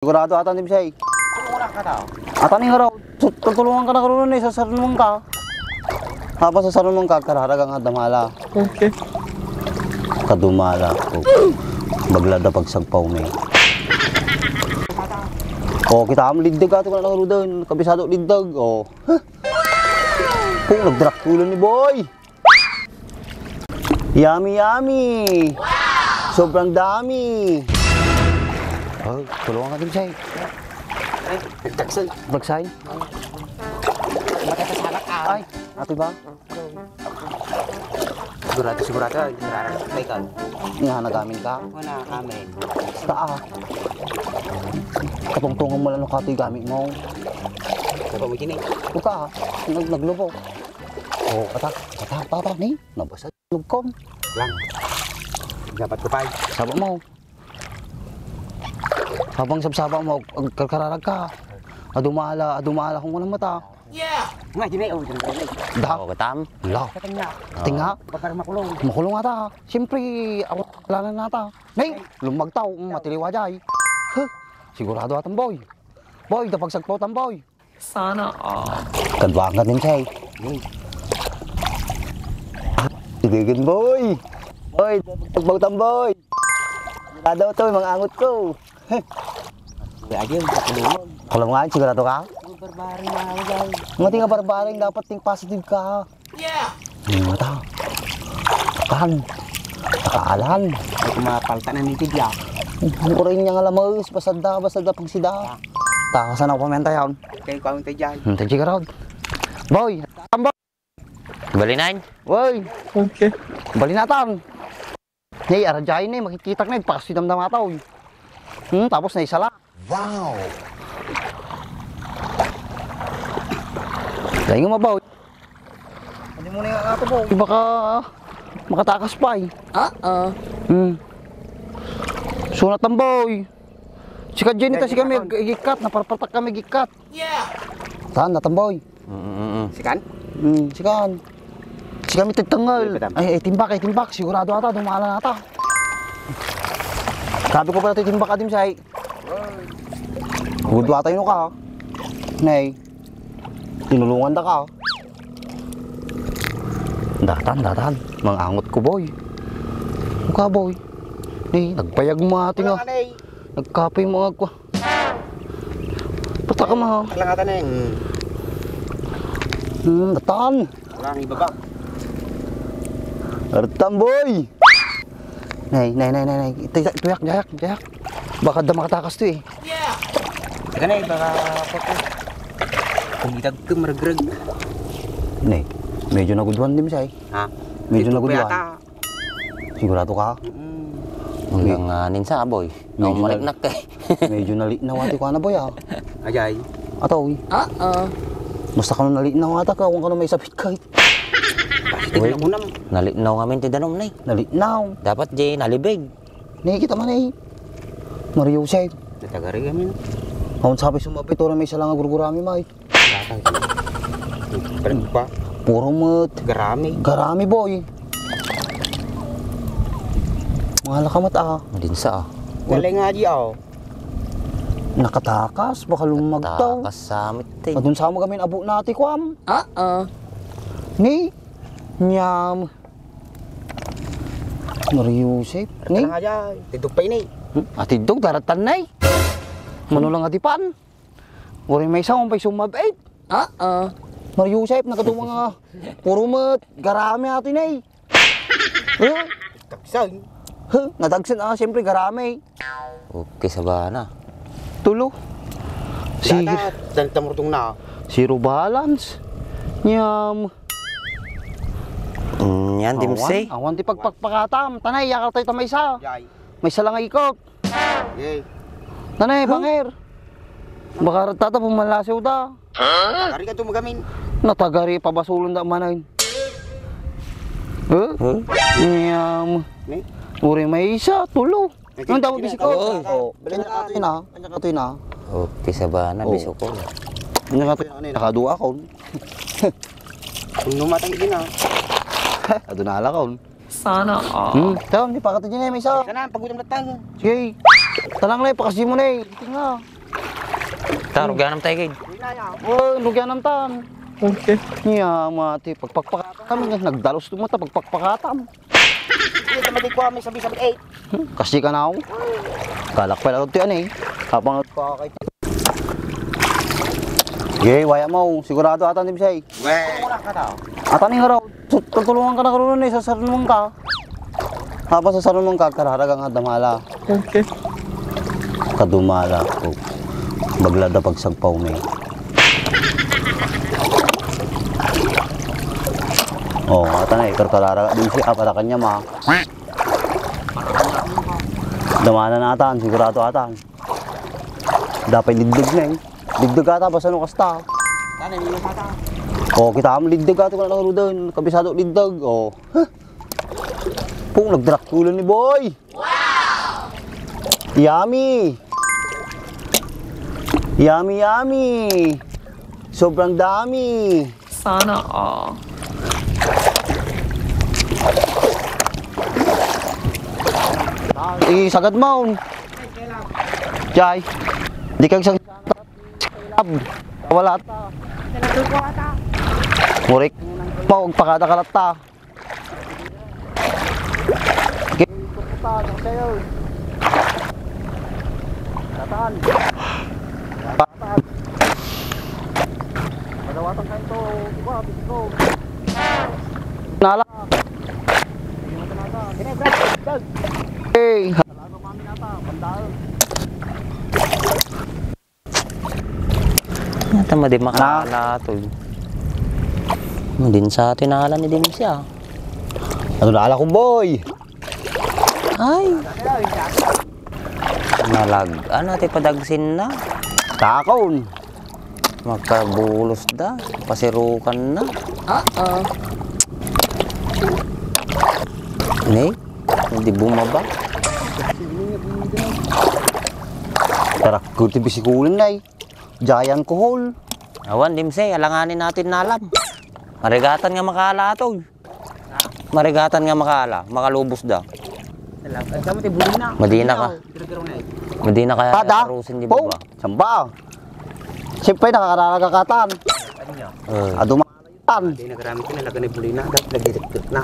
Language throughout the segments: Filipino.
Sigurado ata ni Bisay. Tulungan ka daw. Ata ni nga raw. Tutulungan ka na karoon eh, sa sarunong ka. Tapos sa sarunong ka, kararaga nga damala. Okay. Kadumala. Baglada pagsagpaw may. Oh, kita am liddag ato ka na karoon. Kabisado liddag. Oh. Kung nagdrak tulon ni boy. Yummy, yummy. Sobrang dami. Oh, tulungan ka din siya. Nagtaksan. Bagsay. Matatasalak ka. Ay, ate ba? Sigurado. May ka. Nahanagamit ka? Wala kami. Basta Katungtungan mo lang ng katoy gamit mo. Ako mo kini. Huwag ka naglubo. Oo, kata, ni. Nabasa lugkom. Lang. Dapat ko pa. Saba mo. Habang sabsaba mo, karkararag ka. Adumala kung walang mata. Yeah! Nga, gini. Oh, gini. Da. Oo, katam. La. Katanya. Tinga. Bakar makulong. Makulong ata. Siyempre, ako lalan nata. Nay, lumagtaw, matiliwa jay. Huh, sigurado atang boy. Boy, dapagsagpo tang boy. Sana all. Kadwaan ka din siya eh. Sigigin boy. Boy, dapagsagpo tang boy. Sigurado ito, mga angot ko. Ayun, patulungan. Kalau nga, sigurado ka? Barbari na ako dyan. Mga tinga barbaring, dapat ting positive ka. Yeah! Mata. Takan. Takaalan. Ay, kumapalta na nitid ya. Ang kurin niya nga lamang, basada pag sida. Takasan ako pamenta yan. Kayo kawin tayo dyan. Tayo ka raw. Boy, tambay. Balinain. Boy, Okay. balinatan. Hey, aradyahin eh, makikita ka na, pakas damdam ataw. Tapos na isala. Wow! Dahil nga mabaw. Hindi mo na yung ato po. Baka makatakas pa eh. Sunat ang boy. Si Kadjen ito, si kami gikat. Naparpatak kami gikat. Yeah! Saan na boy? Sikan? Sikan. Si kami tagtangal. Ay, timbak. Sigurado ata, dumala na ata. Sabi ko pala ito timbak adim say. Gudwa tayo ka. Nay. Tinulungan da ka. Datan. Mangangot ko boy. Mukha boy. Nay, nagpayag mo ating nga. Nagkapay mo agwa. Pata ka ma. Lang ata na yun. Datan. Wala kang ibaba. Artan boy. Nay. Jayak. Baka da makatakas to eh. Yeah! Saka na baka ako. Kung itag ka maragrag. Nay, medyo nagudwan din siya eh. Ha? Medyo nagudwan. Sigurado ka? Hanggang anin sa boy. Medyo Ang maliknak eh. Medyo nalinaw ati ko na boy ah. Ajay. Ataw eh. Basta ka nung nalinaw ata ka kung ka nung may sapit kahit. Tignan ko naman. Nalinaw kami ti danom na eh. Nalinaw. Dapat di nalibig. Nay, kita man eh. Mario Jose. Natagari kami. Ako sabi sumapit ora may isa lang agurgurami may. Latang. Parang pa. Puro mat. Garami. Boy. Mga lakamat ah. Madinsa ah. Galing nga di ako. Nakatakas, baka lumagtaw. Takas sa amit eh. Adun sa mo kami abo nati kwam. Ni. Nyam. Mario Jose. Ni. Ni? Ajay. Tidog pa ini. Atidog daratan nay. Manulang atipan. Uri may isang umpay sumabait. Mario Jose, nakatong mga puro mat. Garami atin ay. Taksay. Nadagsan siyempre garami. Okay sa bana. Tulo. Data. Dahil tamurtong na. Zero balance. Nyam. Yan, dimsay. Awan ti pagpakpakatam. Tanay, yakal tayo tamay isa. Ajay. May isa lang ikot. Yay. Tanay, bangir. Baka tata pumalasiw da. Kari ka tumagamin. Natagari pabasulon da manay. Nyam. Ni? Uri may isa, tulo. Ang damo bisiko. Oo. Kanya katoy na. Okay sa bana, Oo. biso ko. Kanya katoy na. Nakadua ako. Kung numatang din ah. Ado na ala kon. Sana all. Tawag, di pa katoy na may isa. Sana, pag-utom na tayo. Sige. Talang lay, pakasi mo na eh. Tinga. Tarog yan ang tayo kayo. Oh, lugyan ng tan. Okay. Niya, mati. Pagpakpakatan kami. Nagdalos tumata, pagpakpakatan. Hindi ka madig ko kami sabi-sabi 8. Kasi ka na ako. Kalak pa lang ito yan eh. Habang Okay. okay, waya mo. Sigurado atan din siya eh. Wala ka daw. Atan nga raw. Tutulungan ka na karoon eh. Sasarunong ka. Tapos sasarunong ka, kararaga nga damala. Okay. Kadumala. Oh. Baglada pagsagpaw may. Oh, atan eh. Kararaga din siya. Para kanya ma. Damana na atan. Sigurado atan. Dapat ligdig na eh. Ligdig ata. Basta ano kasta. Sana yung mata. Oh, kita am ligdig ata. Kung nakaro doon. Kabisado ligdig. Oh. Huh. Pung nagdrak tulan ni boy. Wow! Yummy! Yummy, yummy! Sobrang dami! Sana all. Sagad mo. Jai. Di kang sagad. Wala ta. Murik. Mau pakada kalata. Nala. Hey. Ito madi makala to. Madin sa tinala ni din siya. Ano na ala ko boy? Ay. Nalag. Ano ti padagsin na? Takon. Magkabulos da. Pasirukan na. Ne? Hindi bumaba. Tarak ko ti bisikulan na eh. Giant kohol. Awan dimse, alanganin natin na alam. Marigatan nga makala to. Marigatan nga makala, makalubos da. Kamu ti buli na. Madina ka. Madina kaya Pada. arusin di Po. ba? Samba. Siyempre nakakaragakatan. Adumakatan. Hindi nagarami ko nalaga ni buli na. Nagdidikit na.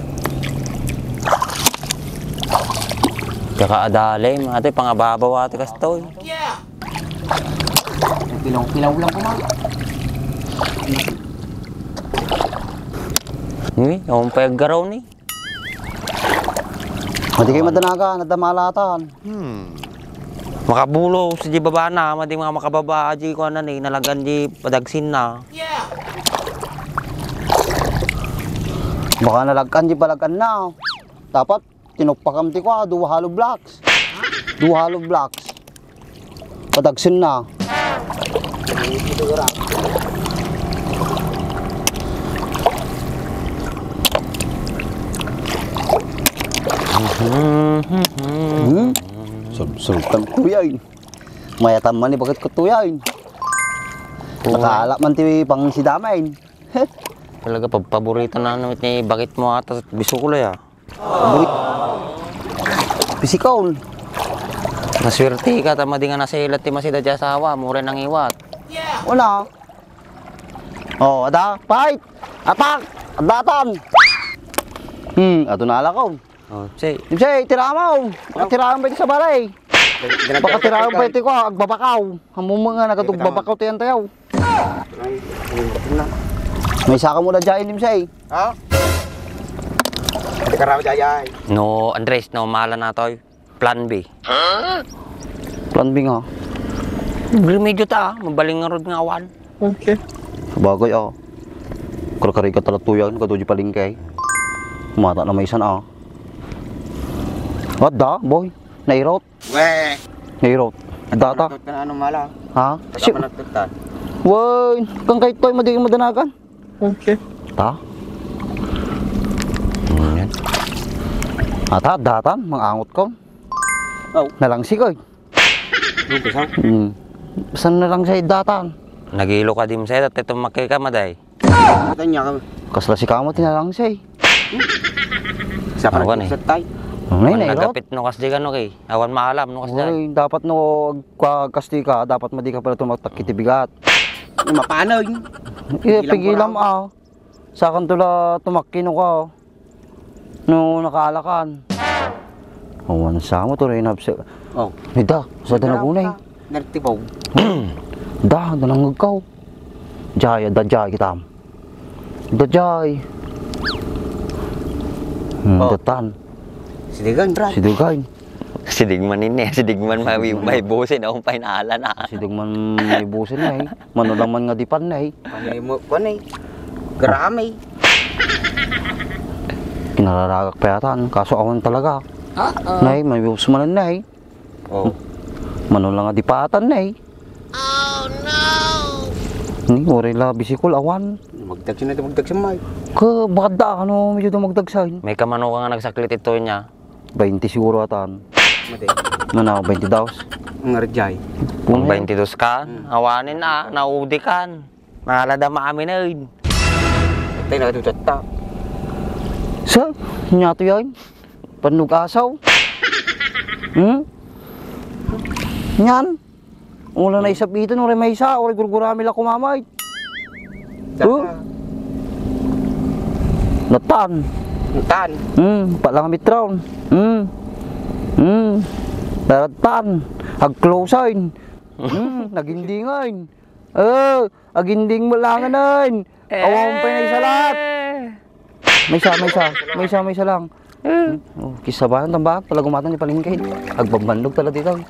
Kaka adalay, mga ate, pangababaw ate kastoy. Pilaw lang ko ma. Ni, yung paggaraw ni. Madi kayo madanaga, nadamalatan. Makabulo si di baba na, madi mga makababa di ko na ni, nalagan di padagsin na. Baka nalagkan di palagkan na. Dapat tinupakam ti ko, duwa hollow blocks. Duwa hollow blocks. Padagsin na. Sultan kuyain. Mayatan man ni bakit ko tuyain. Nakaalak man ti pang sidamain. Talaga paborito na namin ni bakit mo ata bisukulay ah. Burik. Pisikaw. Naswerte ka tama di nga nasa ilat ti masida di asawa, mura nang iwat. Wala. Oh, ada, fight. Atak. Adatan. Ato na ala ko. Oh, say, Dimsay, tiramaw. Baka tirahan pa iti sa balay. Baka tirahan pa iti ko, agbabakaw. Hamong mga nagatugbabakaw tiyan tayaw. May saka mo na dyan, Dimsay. Ha? Hindi ka raw jayay. no Andres, no mahala na toy. Plan B. Plan B nga. Medyo ta, mabaling nga rod nga awan. Okay. Sabagay ah. Karkari ka talatuyan, katuji palingkay. Mata na may isan ah. What da, boy? Nairot? Weh. Nairot. Data? Nagtut ka na ano mala. Ha? Saka pa nagtutan. Woy, kang kahit to'y madiging madanagan. Okay. Ta? Yan. Ata, datan, mga angot ko. Oh. Nalangsi ko. Lumpis ha? Saan nalang siya datan? Nagilo ka dim sa at ito makika maday. Kata niya ka. Kasla si kamo tinalang siya. Sa Awan parang eh. sa tay. Ngayon na, Nagapit no kas di ka no kay. Awan maalam no kas di. Uy, dapat no, kasti ka, dapat madi ka pala tumaktak kitibigat. Mapanaw yun. Pigilam sa akin tula tumakino ka. No, nakaalakan. Awan sa mo to rin hapsi. Oh. Nida, sa danagunay. Nartipaw. Da, danangagaw. Jaya, da jay kitam. Da jay. Oh. Datan. Sidigan, brad. Sidugain. Sidigman ini, sidigman may busin akong painaala na. Sidugman may busin na eh. Manulang man nga dipan na eh. Panay mo, panay. Garami. Kinararagak pa yatan, kaso awan talaga. Nay, may busmanan na eh. Oh. Manulang nga dipatan na eh. Ni, orila bisikol awan. Magdag siya may. Ka, bakit da, ano medyo dumagdagsahin? May kamano ka nga nagsaklit ito niya. 20 siguro atan. Mati. Ano, 20 daw. Ang ngarjay. Kung 22 ka, awanin na, naudi kan. Nalada maami na yun. Tay nakatutat ta. Sa, nyato yan. Panug-asaw. Nyan. Wala na isap ito, ore may isa, ore gurgurami la kumamay. Natan. Tan. Palang mitrawn. Daratan. Ag-closein. Nagindingain. Aginding mo langanan. Awang pa na isa lahat. May isa lang. Kisabahan tambak, pala gumatan ni palingkay. Agbabandog tala dito.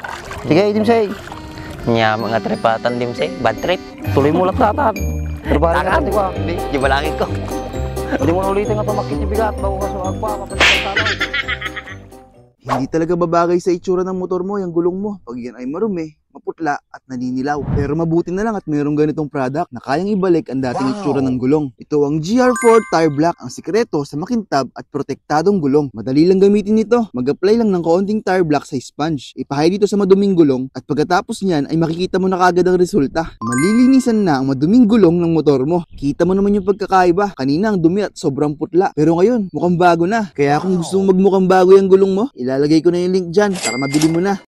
Sige, itim say. Nya mga tripatan dim say, bad trip. Tuloy mo lang tatan. Trabaho ka natin ko. Di balangin ko. Hindi mo na ulitin nga tumakit yung bigat. Bago ka sa agpa, kapalitan tanong. Hindi talaga babagay sa itsura ng motor mo yung gulong mo pag yan ay marumi, maputla at naninilaw. Pero mabuti na lang at mayroong ganitong product na kayang ibalik ang dating itsura ng gulong. Ito ang GR4 Tire Black, ang sikreto sa makintab at protektadong gulong. Madali lang gamitin ito. Mag-apply lang ng kaunting tire black sa sponge. Ipahay dito sa maduming gulong at pagkatapos niyan ay makikita mo na kagad ang resulta. Malilinisan na ang maduming gulong ng motor mo. Kita mo naman yung pagkakaiba. Kanina ang dumi at sobrang putla. Pero ngayon, mukhang bago na. Kaya kung gusto mong magmukhang bago yung gulong mo, ilalagay ko na yung link dyan para mabili mo na.